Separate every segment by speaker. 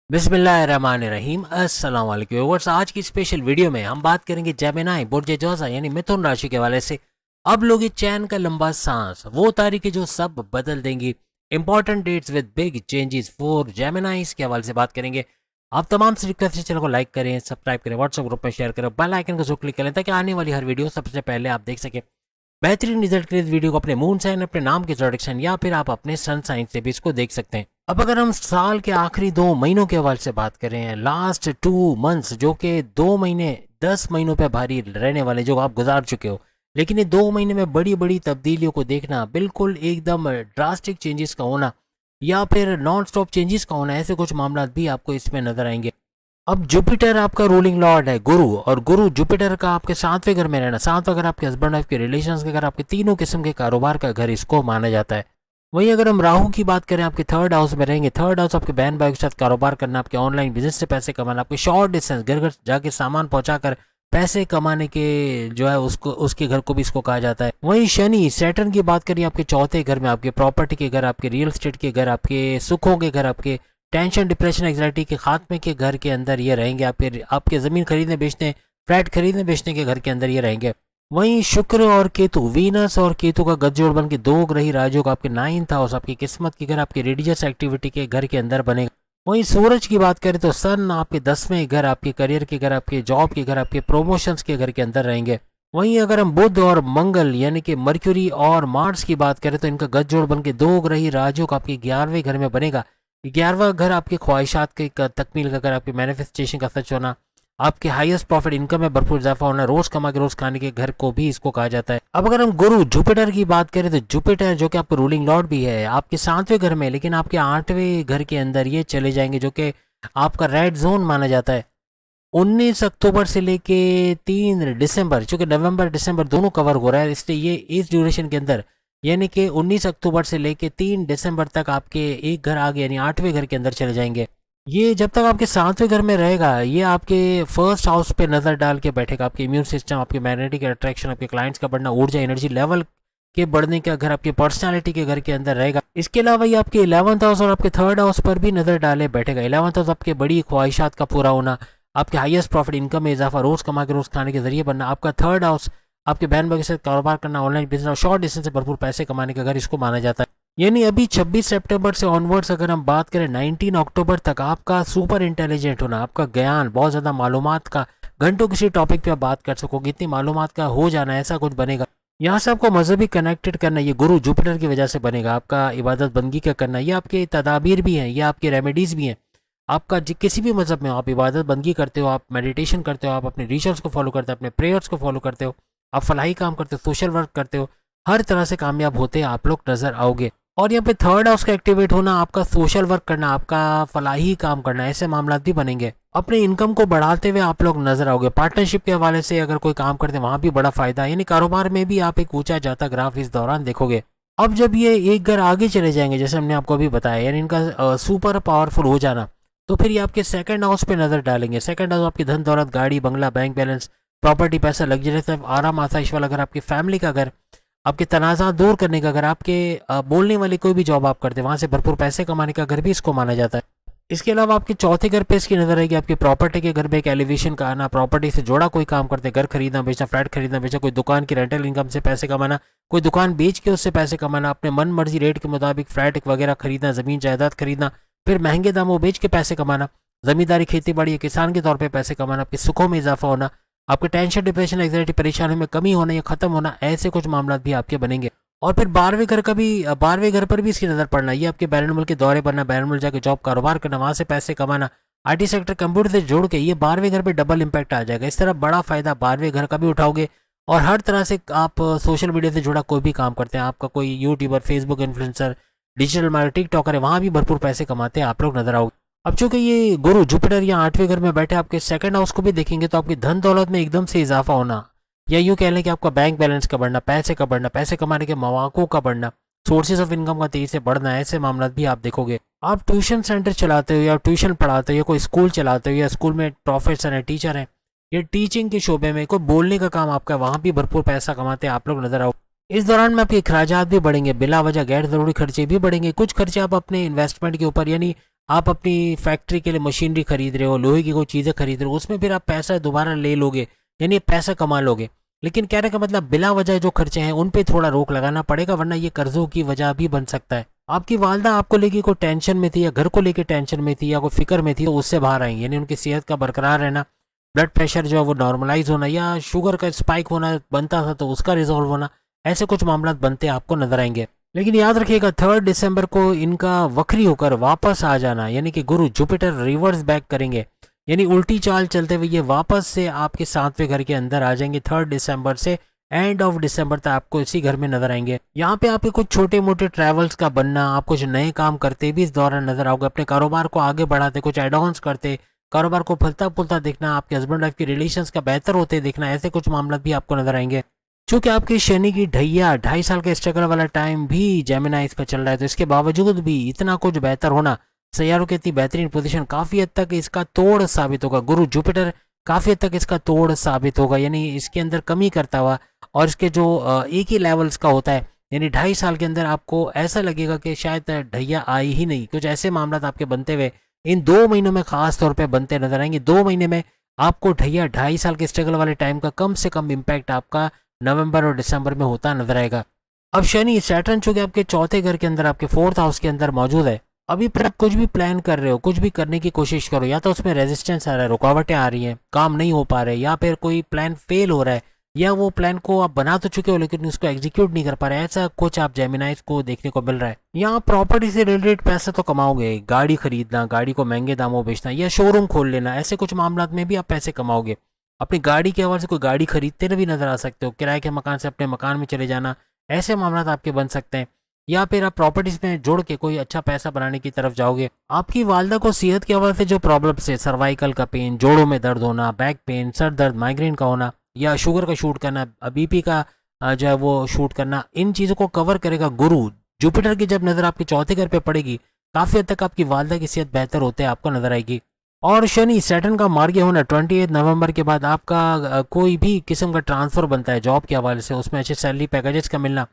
Speaker 1: बिस्मिल्लाहिर्रहमानिर्रहीम। अस्सलाम वालेकुम व्यूअर्स, आज की स्पेशल वीडियो में हम बात करेंगे जेमिनी बुर्ज जोसा यानी मिथुन राशि के हवाले से। अब लोगे चैन का लंबा सांस, वो तारीखें जो सब बदल देंगी। Important dates with big changes for Geminis के हवाले से बात करेंगे। आप तमाम से रिक्वेस्ट है, चैनल को लाइक करें, सब्सक्राइब करें, व्हाट्सएप ग्रुप में शेयर करें, बेल आइकन को जरूर क्लिक करें ताकि आने वाली हर वीडियो सबसे पहले आप देख सकें। बेहतरीन रिजल्ट के लिए इस वीडियो को अपने मून साइन, अपने नाम के प्रोडक्शन या फिर आप अपने सन साइन से भी इसको देख सकते हैं। अब अगर हम साल के आखिरी 2 महीनों के हवाले से बात करें, लास्ट 2 मंथ्स जो कि 2 महीने 10 महीनों पे भारी रहने वाले जो आप गुजार चुके हो, लेकिन ये 2 महीने में बड़ी बड़ी तब्दीलियों को देखना, बिल्कुल एकदम ड्रास्टिक चेंजेस का होना या फिर नॉन स्टॉप चेंजेस का होना, ऐसे कुछ मामला भी आपको इसमें नजर आएंगे। अब जुपिटर आपका रूलिंग लॉर्ड है गुरु, और गुरु जुपिटर का आपके 7वें घर में रहना, 7वां घर आपके हस्बैंड वाइफ के रिलेशंस के घर, आपके तीनों किस्म के कारोबार का घर इसको माना जाता है। वहीं अगर हम राहु की बात करें, आपके 3rd हाउस में रहेंगे। 3rd हाउस आपके बहन भाई के साथ कारोबार करना, आपके ऑनलाइन बिजनेस से पैसे कमाना, आपके शॉर्ट डिस्टेंस घर घर जाके सामान पहुंचाकर पैसे कमाने के जो है उसको, उसके घर को भी इसको कहा जाता है। वहीं शनि सैटर्न की बात करिए, आपके 4थे घर में, आपके प्रॉपर्टी के घर, आपके रियल एस्टेट के घर, आपके सुखों के घर, आपके टेंशन डिप्रेशन एग्जाइटी के खात्मे के घर के अंदर ये रहेंगे। आपके ज़मीन खरीदने बेचने, फ्लैट खरीदने बेचने के घर के अंदर ये रहेंगे। वहीं शुक्र और केतु, वीनस और केतु का गठजोड़ बन के 2 ग्रही राजयोग आपके 9th हाउस, आपकी किस्मत के घर, आपके रिलीजियस एक्टिविटी के घर के अंदर बनेगा। वहीं सूरज की बात करें तो सन आपके 10वें घर, आपके करियर के घर, आपके जॉब के घर, आपके प्रमोशंस के घर के अंदर रहेंगे। वहीं अगर हम बुध और मंगल यानी कि मर्क्यूरी और मार्स की बात करें तो इनका गठजोड़ बन के 2 ग्रही राजयोग आपके 11वें घर में बनेगा। 11वां घर आपके ख्वाहिशात के तकमील का घर, आपके मैनिफेस्टेशन का सच होना, आपके हाईएस्ट प्रॉफिट इनकम में भरपूर इजाफा होना, रोज कमा के रोज खाने के घर को भी इसको कहा जाता है। अब अगर हम गुरु जुपिटर की बात करें तो जुपिटर जो कि आपका रूलिंग लॉर्ड भी है, आपके 7वें घर में, लेकिन आपके 8वें घर के अंदर ये चले जाएंगे जो कि आपका रेड जोन माना जाता है। 19 अक्टूबर से लेके 3 दिसंबर, चूंकि नवंबर दिसंबर दोनों कवर हो रहा है, इसलिए ये इस ड्यूरेशन के अंदर यानी कि 19 अक्टूबर से लेके 3 दिसंबर तक आपके एक घर आगे यानी 8वें घर के अंदर चले जाएंगे। ये जब तक आपके 7वें घर में रहेगा, ये आपके फर्स्ट हाउस पे नजर डाल के बैठेगा। आपके इम्यून सिस्टम, आपके मैग्नेटिक अट्रैक्शन, आपके क्लाइंट्स का बढ़ना, ऊर्जा एनर्जी लेवल के बढ़ने का घर आपके पर्सनालिटी के घर के अंदर रहेगा। इसके अलावा ये आपके 11th हाउस और आपके 3rd हाउस पर भी नजर डाले बैठेगा। 11th हाउस आपके बड़ी ख्वाहिशात का पूरा होना, आपके हाईएस्ट प्रॉफिट इनकम में इजाफा, रोज कमा के रोज खाने के जरिए बनना। आपका 3rd हाउस आपके बहन भाई के साथ कारोबार करना, ऑनलाइन बिजनेस और शॉर्ट डिस्टेंस से भरपूर पैसे कमाने का घर इसको माना जाता है। यानी अभी 26 सितंबर से ऑनवर्ड्स अगर हम बात करें 19 अक्टूबर तक आपका सुपर इंटेलिजेंट होना, आपका ज्ञान, बहुत ज़्यादा मालूमात का, घंटों किसी टॉपिक पे आप बात कर सकोगे, इतनी मालूमात का हो जाना, ऐसा कुछ बनेगा। यहाँ से आपको मजहबी कनेक्टेड करना, ये गुरु जुपिटर की वजह से बनेगा। आपका इबादत बंदगी का करना, ये आपके तदाबीर भी हैं, ये आपके रेमेडीज़ भी हैं। आपका किसी भी मजहब में हो, आप इबादत बंदगी करते हो, आप मेडिटेशन करते हो, आप अपने रिचुअल्स को फॉलो करते हो, अपने प्रेयर्स को फॉलो करते हो, आप फलाही काम करते हो, सोशल वर्क करते हो, हर तरह से कामयाब होते आप लोग नजर आओगे। और यहाँ पे 3rd हाउस का एक्टिवेट होना, आपका सोशल वर्क करना, आपका फलाही काम करना, ऐसे मामला भी बनेंगे। अपने इनकम को बढ़ाते हुए आप लोग नजर आओगे। पार्टनरशिप के हवाले से अगर कोई काम करते हैं वहां भी बड़ा फायदा है, यानी कारोबार में भी आप एक ऊंचा जाता ग्राफ इस दौरान देखोगे। अब जब ये एक घर आगे चले जाएंगे, जैसे हमने आपको अभी बताया, यानी इनका सुपर पावरफुल हो जाना, तो फिर ये आपके 2nd हाउस पे नजर डालेंगे। 2nd हाउस आपकी धन दौलत, गाड़ी बंगला, बैंक बैलेंस, प्रॉपर्टी, पैसा, लग्जरी लाइफ, आराम आसाइश वाला घर, आपकी फैमिली का घर, आपके तनाज़ा दूर करने का घर, आपके बोलने वाली कोई भी जॉब आप करते हैं वहाँ से भरपूर पैसे कमाने का घर भी इसको माना जाता है। इसके अलावा आपके चौथे घर पे इसकी नजर रहेगी। आपकी प्रॉपर्टी के घर में एक एलिवेशन का आना, प्रॉपर्टी से जोड़ा कोई काम करते, घर खरीदना बेचना, फ्लैट खरीदना बेचना, कोई दुकान की रेंटल इनकम से पैसे कमाना, कोई दुकान बेच के उससे पैसे कमाना, अपने मन मर्जी रेट के मुताबिक फ्लैट वगैरह खरीदना, जमीन जायदाद खरीदना, फिर महंगे दामों बेच के पैसे कमाना, जमींदारी खेती बाड़ी या किसान के तौर पर पैसे कमाना, आपके सुखों में इजाफा होना, आपके टेंशन डिप्रेशन एंग्जाइटी परेशानियों में कमी होना या खत्म होना, ऐसे कुछ मामला भी आपके बनेंगे। और फिर 12वें घर पर भी इसकी नजर पड़ना, ये आपके बैरून मुल्क के दौरे बनना, बैरून मुल्क जाके जॉब कारोबार करना, वहां से पैसे कमाना, आईटी सेक्टर कंप्यूटर से जोड़ के, ये 12वें घर पे डबल इंपैक्ट आ जाएगा। इस तरह बड़ा फायदा 12वें घर का भी उठाओगे। और हर तरह से आप सोशल मीडिया से जुड़ा कोई भी काम करते हैं, आपका कोई YouTuber, Facebook influencer, digital marketer, TikToker है, वहां भी भरपूर पैसे कमाते हैं आप लोग नजर आओगे। अब चूंकि ये गुरु जुपिटर या 8वें घर में बैठे, आपके 2nd हाउस को भी देखेंगे तो आपकी धन दौलत में एकदम से इजाफा होना, या यूँ कह लें कि आपका बैंक बैलेंस का बढ़ना, पैसे का बढ़ना, पैसे कमाने के मौक़ों का बढ़ना, सोर्सेज ऑफ इनकम का तेजी से बढ़ना, ऐसे मामला भी आप देखोगे। आप ट्यूशन सेंटर चलाते हो या ट्यूशन पढ़ाते हो या कोई स्कूल चलाते हो या स्कूल में प्रोफेसर हैं, टीचर हैं, या टीचिंग के शोबे में कोई बोलने का काम आपका, वहाँ भी भरपूर पैसा कमाते हैं आप लोग नजर आओ। इस दौरान में आपके अखराजात भी बढ़ेंगे, बिला वजह गैर ज़रूरी खर्चे भी बढ़ेंगे। कुछ खर्चे आप अपने इन्वेस्टमेंट के ऊपर यानी आप अपनी फैक्ट्री के लिए मशीनरी खरीद रहे हो, लोहे की कोई चीज़ें खरीद रहे हो, उसमें फिर आप पैसा दोबारा ले लोगे, यानी पैसा कमा लोगे। लेकिन कहने का मतलब बिला वजह जो खर्चे हैं उन पे थोड़ा रोक लगाना पड़ेगा, वरना ये कर्जों की वजह भी बन सकता है। आपकी वालदा आपको लेके कोई टेंशन में थी या घर को लेके टेंशन में थी या कोई फिक्र में थी, तो उससे बाहर आई, यानी उनकी सेहत का बरकरार रहना, ब्लड प्रेशर जो है वो नॉर्मलाइज होना या शुगर का स्पाइक होना बनता था तो उसका रिजॉल्व होना, ऐसे कुछ मामला बनते आपको नजर आएंगे। लेकिन याद रखिएगा 3 दिसंबर को इनका वक्री होकर वापस आ जाना, यानी कि गुरु जुपिटर रिवर्स बैक करेंगे, यानी उल्टी चाल चलते हुए ये वापस से आपके 7वें घर के अंदर आ जाएंगे। 3 दिसंबर से एंड ऑफ दिसंबर तक आपको इसी घर में नजर आएंगे। यहाँ पे आपके कुछ छोटे मोटे ट्रैवल्स का बनना, आप कुछ नए काम करते भी इस दौरान नजर आओगे, अपने कारोबार को आगे बढ़ाते, कुछ एड ऑन्स करते, कारोबार को फलता फूलता देखना, आपके हस्बैंड वाइफ के रिलेशंस का बेहतर होते देखना, ऐसे कुछ मामला भी आपको नजर आएंगे। चूंकि आपकी शनि की ढैया 2.5 साल का स्ट्रगल वाला टाइम भी जेमिनाइज का चल रहा है, तो इसके बावजूद भी इतना कुछ बेहतर होना, सैयारों की इतनी बेहतरीन पोजीशन काफी हद तक इसका तोड़ साबित होगा। गुरु जुपिटर काफी हद तक इसका तोड़ साबित होगा, यानी इसके अंदर कमी करता हुआ, और इसके जो एक ही लेवल्स का होता है, यानी 2.5 साल के अंदर आपको ऐसा लगेगा कि शायद ढैया आई ही नहीं। कुछ ऐसे मामला आपके बनते हुए इन 2 महीनों में खास तौर पे बनते नजर आएंगे। 2 महीने में आपको ढैया 2.5 साल के स्ट्रगल वाले टाइम का कम से कम इम्पैक्ट आपका नवंबर और दिसंबर में होता नजर आएगा। अब शनि सैटर्न चूंकि आपके 4थे घर के अंदर, आपके 4th हाउस के अंदर मौजूद है, अभी पर आप कुछ भी प्लान कर रहे हो, कुछ भी करने की कोशिश करो, या तो उसमें रेजिस्टेंस आ रहा है, रुकावटें आ रही हैं, काम नहीं हो पा रहे, या फिर कोई प्लान फेल हो रहा है, या वो प्लान को आप बना तो चुके हो लेकिन उसको एग्जीक्यूट नहीं कर पा रहे, ऐसा कुछ आप जेमिनाइज को देखने को मिल रहा है। यहाँ प्रॉपर्टी से रिलेटेड पैसा तो कमाओगे, गाड़ी खरीदना, गाड़ी को महंगे दामों बेचना या शोरूम खोल लेना, ऐसे कुछ मामला में भी आप पैसे कमाओगे। अपनी गाड़ी के हवाले से कोई गाड़ी खरीदते भी नजर आ सकते हो, किराए के मकान से अपने मकान में चले जाना, ऐसे मामला आपके बन सकते हैं। या फिर आप प्रॉपर्टीज में जोड़ के कोई अच्छा पैसा बनाने की तरफ जाओगे। आपकी वालदा को सेहत के हवाले से जो प्रॉब्लम्स है, सर्वाइकल का पेन, जोड़ों में दर्द होना, बैक पेन, सर दर्द, माइग्रेन का होना, या शुगर का शूट करना, बीपी का जो है वो शूट करना, इन चीज़ों को कवर करेगा गुरु जुपिटर की जब नज़र आपके 4थे घर पे पड़ेगी, काफ़ी हद तक आपकी वालदा की सेहत बेहतर होते आपको नजर आएगी। और शनि सैटर्न का मार्ग होना 28 नवंबर के बाद आपका कोई भी किस्म का ट्रांसफर बनता है जॉब के हवाले से, उसमें अच्छे सैलरी पैकेजेस का मिलना,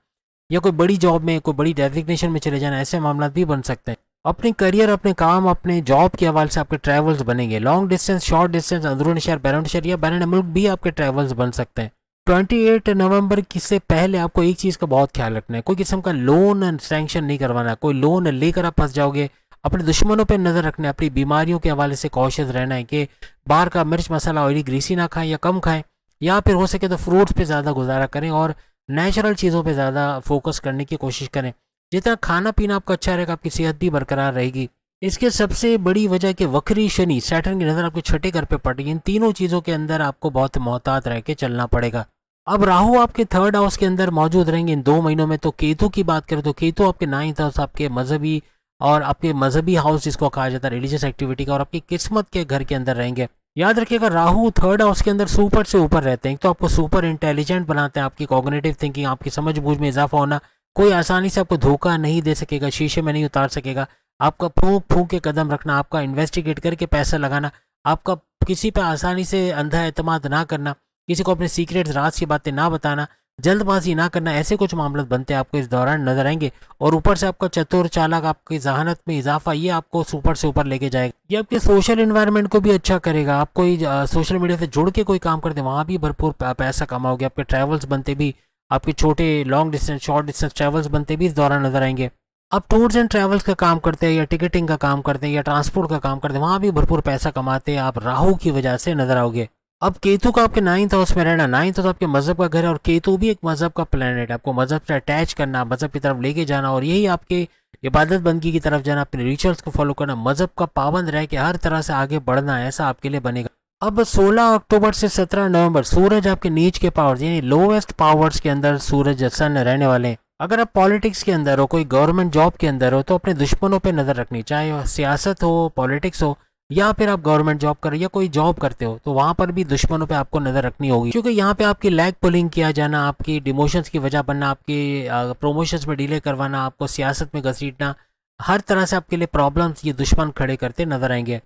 Speaker 1: या कोई बड़ी जॉब में, कोई बड़ी डेजिग्नेशन में चले जाना, ऐसे मामला भी बन सकते हैं। अपने करियर, अपने काम, अपने जॉब के हवाले से आपके ट्रैवल्स बनेंगे, लॉन्ग डिस्टेंस, शॉर्ट डिस्टेंस, अंदरूनी शहर, बैरून शहर या बैरून मुल्क भी आपके ट्रैवल्स बन सकते हैं। 28 नवंबर से पहले आपको एक चीज़ का बहुत ख्याल रखना है, कोई किस्म का लोन सैंक्शन नहीं करवाना, कोई लोन लेकर आप फंस जाओगे। अपने दुश्मनों पर नजर रखना है, अपनी बीमारियों के हवाले से कॉशियस रहना है कि बाहर का मिर्च मसाला ऑयली ग्रीसी ना खाएं या कम खाएं, या फिर हो सके तो फ्रूट्स पे ज़्यादा गुजारा करें और नेचुरल चीज़ों पे ज़्यादा फोकस करने की कोशिश करें। जितना खाना पीना आपका अच्छा रहेगा, आपकी सेहत भी बरकरार रहेगी। इसके सबसे बड़ी वजह कि वक्री शनि सैटर्न की नज़र आपके 6ठे घर पे पड़ रही है, इन तीनों चीज़ों के अंदर आपको बहुत मोहतात रह के चलना पड़ेगा। अब राहु आपके 3rd हाउस के अंदर मौजूद रहेंगे इन 2 महीनों में। तो केतु की बात करें तो केतु आपके 9th हाउस, आपके मजहबी और आपके मजहबी हाउस जिसको कहा जाता है रिलीजियस एक्टिविटी का, और आपकी किस्मत के घर के अंदर रहेंगे। याद रखिएगा राहु 3rd हाउस के अंदर सुपर से ऊपर रहते हैं, तो आपको सुपर इंटेलिजेंट बनाते हैं, आपकी कॉग्निटिव थिंकिंग, आपकी समझ बूझ में इजाफा होना, कोई आसानी से आपको धोखा नहीं दे सकेगा, शीशे में नहीं उतार सकेगा, आपका फूंक फूंक के कदम रखना, आपका इन्वेस्टिगेट करके पैसा लगाना, आपका किसी पे आसानी से अंधा एतमाद ना करना, किसी को अपने सीक्रेट्स, राज की बातें ना बताना, जल्दबाजी ना करना, ऐसे कुछ मामले बनते आपको इस दौरान नजर आएंगे। और ऊपर से आपका चतुर चालाक, आपकी जहानत में इजाफा, ये आपको सुपर से ऊपर लेके जाएगा। ये आपके सोशल एनवायरनमेंट को भी अच्छा करेगा। आप कोई सोशल मीडिया से जुड़ के कोई काम करते हैं, वहाँ भी भरपूर पैसा कमाओगे। आपके ट्रैवल्स बनते भी, आपके छोटे long distance, short distance travels बनते भी इस दौरान नजर आएंगे। आप टूर्स एंड ट्रैवल्स का काम करते हैं, या टिकटिंग का काम करते हैं, या ट्रांसपोर्ट का काम करते हैं, वहाँ भी भरपूर पैसा कमाते हैं आप, राहु की वजह से नजर आओगे। अब केतु का आपके 9th हाउस में रहना, 9th हाउस आपके मजहब का घर है, और केतु भी एक मजहब का प्लेनेट है। आपको मजहब से अटैच करना, मजहब की तरफ लेके जाना, और यही आपके इबादत बंदगी की तरफ जाना, अपने रिचुअल्स को फॉलो करना, मजहब का पाबंद रह के हर तरह से आगे बढ़ना, ऐसा आपके लिए बनेगा। अब 16 अक्टूबर से 17 नवंबर सूरज आपके नीच के पावर्स यानी लोवेस्ट पावर्स के अंदर सूरज सन रहने वाले हैं। अगर आप पॉलिटिक्स के अंदर हो, कोई गवर्नमेंट जॉब के अंदर हो, तो अपने दुश्मनों पे नजर रखनी, चाहे सियासत हो, पॉलिटिक्स हो, या फिर आप गवर्नमेंट जॉब कर या कोई जॉब करते हो, तो वहां पर भी दुश्मनों पे आपको नजर रखनी होगी, क्योंकि यहाँ पे आपकी लैग पुलिंग किया जाना, आपकी डिमोशंस की वजह बनना, आपकी प्रमोशंस में डिले करवाना, आपको सियासत में घसीटना, हर तरह से आपके लिए प्रॉब्लम्स ये दुश्मन खड़े करते नजर आएंगे।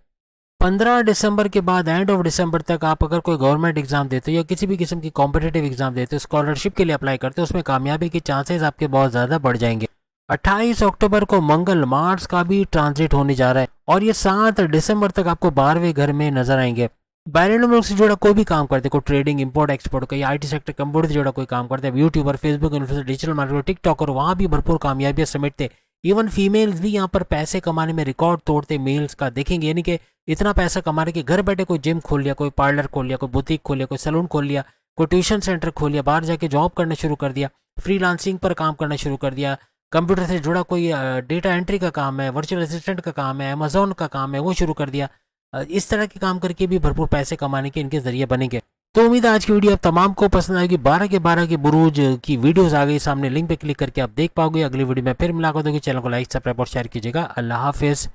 Speaker 1: 15 दिसंबर के बाद एंड ऑफ दिसंबर तक आप अगर कोई गवर्नमेंट एग्जाम देते हो या किसी भी किस्म की कॉम्पिटेटिव एग्जाम देते हो, स्कॉलरशिप के लिए अप्लाई करते हो, उसमें कामयाबी के चांसेस आपके बहुत ज़्यादा बढ़ जाएंगे। 28 अक्टूबर को मंगल मार्स का भी ट्रांजिट होने जा रहा है और ये 7 दिसंबर तक आपको 12वें घर में नजर आएंगे। बैरन मुल्क से जुड़ा कोई भी काम करते, कोई ट्रेडिंग, इंपोर्ट एक्सपोर्ट, कोई आईटी सेक्टर, कंप्यूटर से जुड़ा कोई काम करते हैं, YouTuber, Facebook influencer, digital marketer, TikToker, वहाँ भी भरपूर कामयाबियां समेटते। इवन फीमेल्स भी यहाँ पर पैसे कमाने में रिकॉर्ड तोड़ते मेल्स का देखेंगे, यानी कि इतना पैसा कमा रहे कि घर बैठे कोई जिम खोल लिया, कोई पार्लर खोल लिया, कोई बुटीक खोल लिया, कोई सैलून खोल लिया, कोई ट्यूशन सेंटर खोल लिया, बाहर जाके जॉब करना शुरू कर दिया, फ्रीलांसिंग पर काम करना शुरू कर दिया, कंप्यूटर से जुड़ा कोई डेटा एंट्री का काम है, वर्चुअल असिस्टेंट का काम है, अमेजोन का काम है, वो शुरू कर दिया। इस तरह के काम करके भी भरपूर पैसे कमाने के इनके जरिए बनेंगे। तो उम्मीद है आज की वीडियो आप तमाम को पसंद आएगी। 12 के 12 के बुरूज की वीडियोस आ गई सामने, लिंक पे क्लिक करके आप देख पाओगे। अगली वीडियो में फिर मुलाकात होगी। चैनल को लाइक, सब्सक्राइब और शेयर कीजिएगा। अल्लाह हाफिज़।